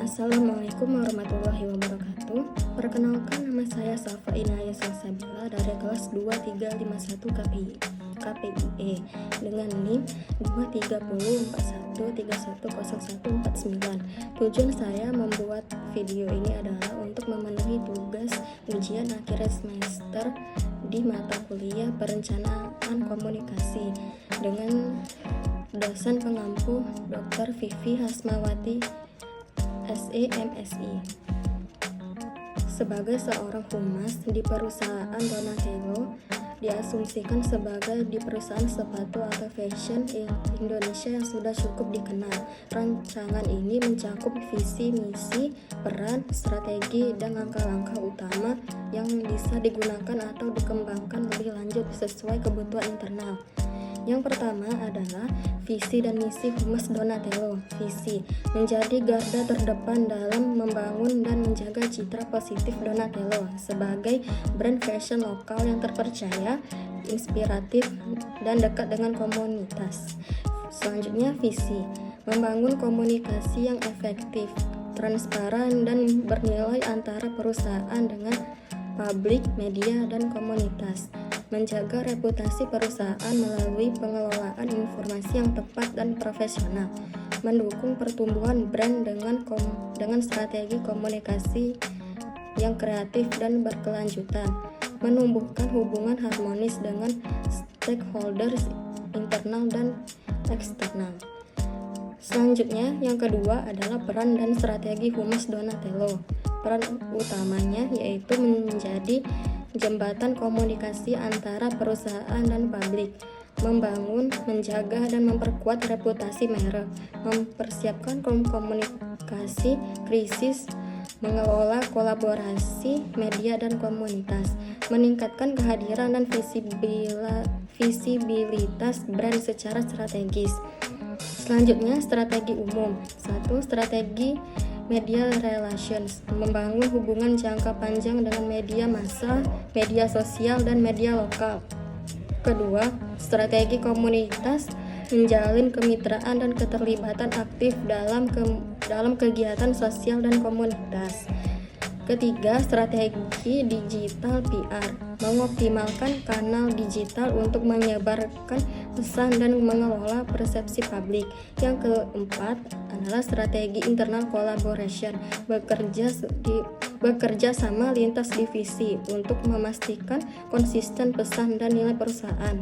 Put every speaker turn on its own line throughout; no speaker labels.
Assalamualaikum warahmatullahi wabarakatuh. Perkenalkan, nama saya Safa Inaya Salsabila dari kelas 2351 KPIE dengan NIM 23041310149. Tujuan saya membuat video ini adalah untuk memenuhi tugas ujian akhir semester di mata kuliah Perencanaan Komunikasi dengan dosen pengampu Dr. Vivi Hasmawati SEMSI. Sebagai seorang humas di perusahaan Donatello, diasumsikan sebagai di perusahaan sepatu atau fashion Indonesia yang sudah cukup dikenal. Rancangan ini mencakup visi, misi, peran, strategi, dan langkah-langkah utama yang bisa digunakan atau dikembangkan lebih lanjut sesuai kebutuhan internal. Yang pertama adalah visi dan misi Humas Donatello. Visi, menjadi garda terdepan dalam membangun dan menjaga citra positif Donatello sebagai brand fashion lokal yang terpercaya, inspiratif, dan dekat dengan komunitas. Selanjutnya visi, membangun komunikasi yang efektif, transparan, dan bernilai antara perusahaan dengan publik, media, dan komunitas. Menjaga reputasi perusahaan melalui pengelolaan informasi yang tepat dan profesional, mendukung pertumbuhan brand dengan strategi komunikasi yang kreatif dan berkelanjutan, menumbuhkan hubungan harmonis dengan stakeholders internal dan eksternal. Selanjutnya, yang kedua adalah peran dan strategi Humas Donatello. Peran utamanya yaitu menjadi jembatan komunikasi antara perusahaan dan publik, membangun, menjaga, dan memperkuat reputasi merek, mempersiapkan komunikasi krisis, mengelola kolaborasi media dan komunitas, meningkatkan kehadiran dan visibilitas brand secara strategis. Selanjutnya, strategi umum. 1. Strategi media relations, membangun hubungan jangka panjang dengan media massa, media sosial, dan media lokal. Kedua, strategi komunitas, menjalin kemitraan dan keterlibatan aktif dalam kegiatan sosial dan komunitas. Ketiga, strategi digital PR, mengoptimalkan kanal digital untuk menyebarkan pesan dan mengelola persepsi publik. Yang keempat adalah strategi internal collaboration, bekerja sama lintas divisi untuk memastikan konsisten pesan dan nilai perusahaan.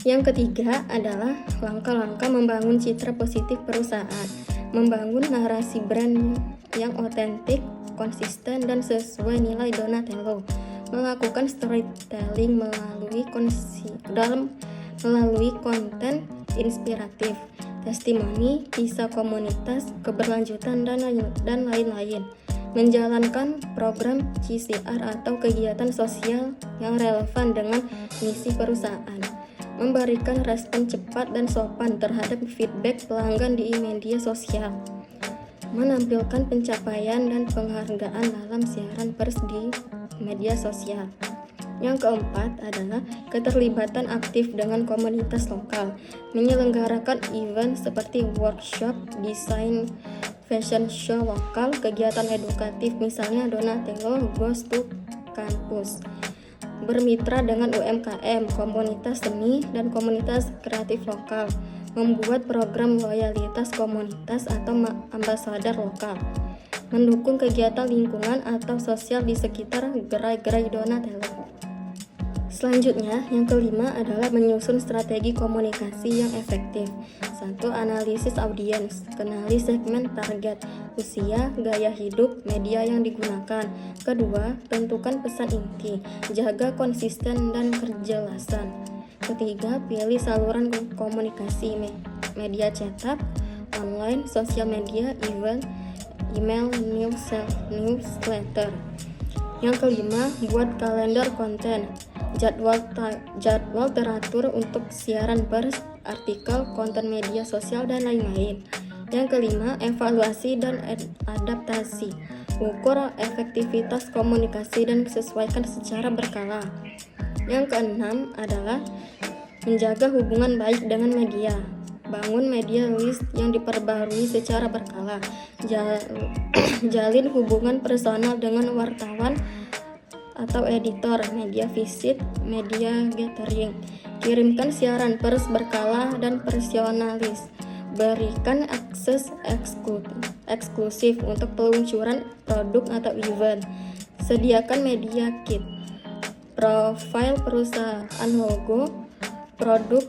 Yang ketiga adalah langkah-langkah membangun citra positif perusahaan, membangun narasi brand yang otentik, konsisten, dan sesuai nilai Donatello, melakukan storytelling melalui konten inspiratif, testimoni, kisah komunitas, keberlanjutan, dan lain-lain, menjalankan program CSR atau kegiatan sosial yang relevan dengan misi perusahaan, memberikan respon cepat dan sopan terhadap feedback pelanggan di media sosial, menampilkan pencapaian dan penghargaan dalam siaran pers di media sosial. Yang keempat adalah keterlibatan aktif dengan komunitas lokal, menyelenggarakan event seperti workshop, desain, fashion show lokal, kegiatan edukatif misalnya Donatello Goes to Campus, bermitra dengan UMKM, komunitas seni, dan komunitas kreatif lokal, membuat program loyalitas komunitas atau ambasador lokal, mendukung kegiatan lingkungan atau sosial di sekitar gerai-gerai Donatello. Selanjutnya, yang kelima adalah menyusun strategi komunikasi yang efektif. 1. Analisis audiens, kenali segmen target, usia, gaya hidup, media yang digunakan. Kedua, tentukan pesan inti, jaga konsisten dan kejelasan. Ketiga, pilih saluran komunikasi, media cetak, online, sosial media, event, email, newsletter. Yang kelima, buat kalender konten, jadwal teratur untuk siaran pers, artikel, konten media sosial, dan lain-lain. Yang kelima, evaluasi dan adaptasi, ukur efektivitas komunikasi dan sesuaikan secara berkala. Yang keenam adalah menjaga hubungan baik dengan media, bangun media list yang diperbarui secara berkala, jalin hubungan personal dengan wartawan atau editor, media visit, media gathering, kirimkan siaran pers berkala dan personalis, berikan akses eksklusif untuk peluncuran produk atau event, sediakan media kit, profil perusahaan, logo, produk,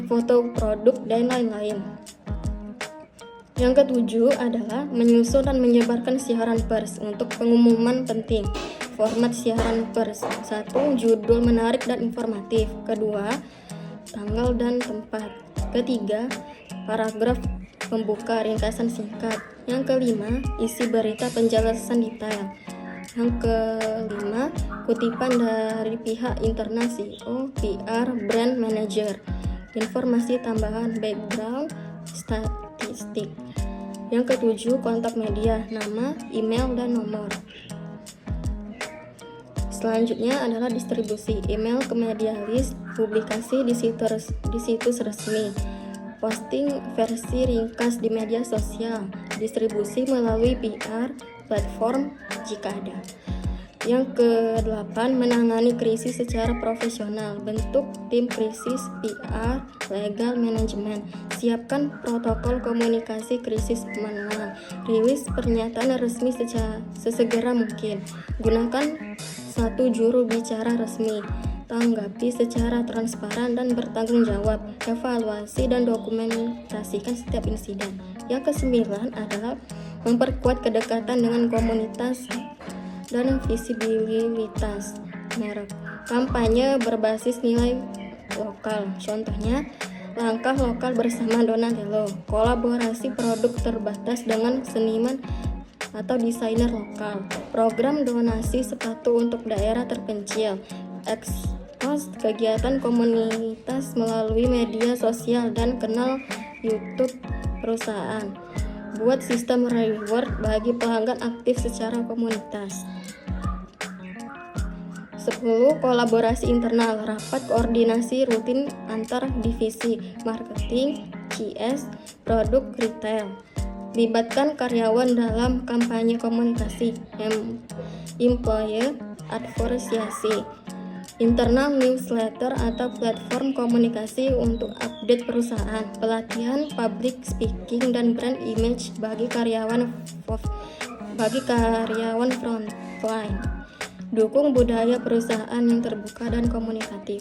foto produk, dan lain-lain. Yang ketujuh adalah menyusun dan menyebarkan siaran pers untuk pengumuman penting. Format siaran pers: 1. Judul menarik dan informatif. 2. Tanggal dan tempat. 3. Paragraf pembuka ringkasan singkat. Yang kelima, isi berita penjelasan detail. Yang kelima, kutipan dari pihak internal, CEO, PR, brand manager, informasi tambahan, background, statistik. Yang ketujuh, kontak media, nama, email, dan nomor. Selanjutnya adalah distribusi email ke media list, publikasi di situs resmi, posting versi ringkas di media sosial, distribusi melalui PR platform jika ada. Yang ke-8, menangani krisis secara profesional, bentuk tim krisis, PR, legal manajemen, siapkan protokol komunikasi krisis manual, rilis pernyataan resmi sesegera mungkin, gunakan satu juru bicara resmi, tanggapi secara transparan dan bertanggung jawab, evaluasi dan dokumentasikan setiap insiden. Yang ke-9 adalah memperkuat kedekatan dengan komunitas dan visibilitas merek, kampanye berbasis nilai lokal, contohnya langkah lokal bersama Donatello, kolaborasi produk terbatas dengan seniman atau desainer lokal, program donasi sepatu untuk daerah terpencil, ekspos kegiatan komunitas melalui media sosial dan kanal YouTube perusahaan, buat sistem reward bagi pelanggan aktif secara komunitas. 10. Kolaborasi internal, rapat koordinasi rutin antar divisi, marketing, CS, produk retail. Libatkan karyawan dalam kampanye komunikasi, employee advocacy, internal newsletter atau platform komunikasi untuk update perusahaan, pelatihan public speaking dan brand image bagi karyawan frontline. Dukung budaya perusahaan yang terbuka dan komunikatif.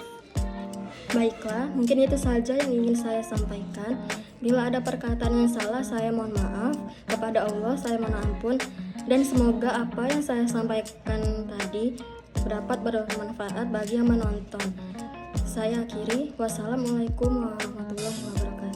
Baiklah, mungkin itu saja yang ingin saya sampaikan. Bila ada perkataan yang salah, saya mohon maaf. Kepada Allah, saya mohon ampun. Dan semoga apa yang saya sampaikan tadi dapat bermanfaat bagi yang menonton. Saya akhiri. Wassalamualaikum warahmatullahi wabarakatuh.